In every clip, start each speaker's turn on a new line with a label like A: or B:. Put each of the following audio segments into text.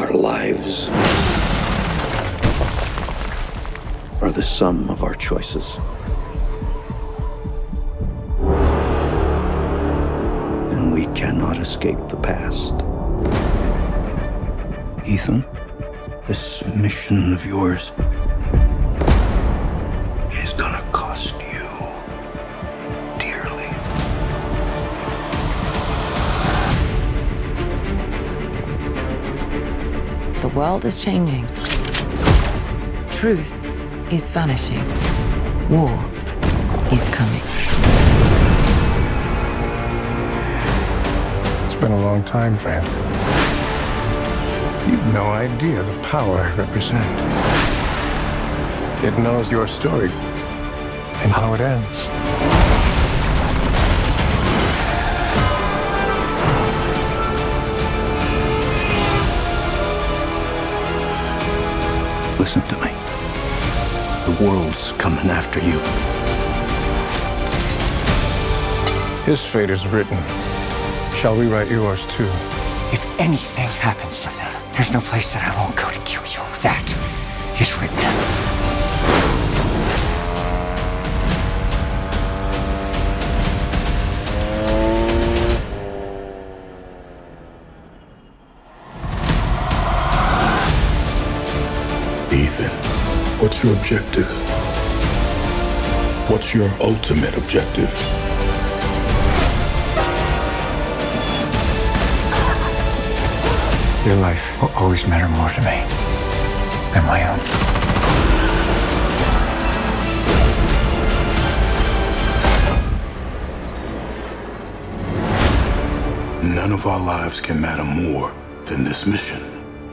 A: Our lives are the sum of our choices. And we cannot escape the past. Ethan, this mission of yours is gonna cost you dearly.
B: The world is changing. Truth is vanishing. War is coming.
C: It's been a long time, friend. You've no idea the power I represent. It knows your story and how it ends.
A: Listen to me. The world's coming after you.
C: His fate is written. Shall we write yours too?
D: If anything happens to them, there's no place that I won't go to kill you. That is written.
E: Ethan, what's your objective? What's your ultimate objective?
D: Your life will always matter more to me than my own.
E: None of our lives can matter more than this mission.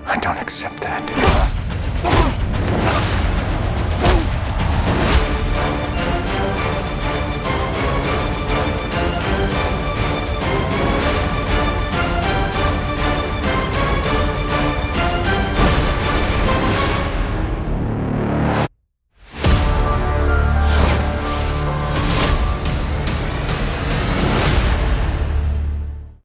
D: I don't accept that.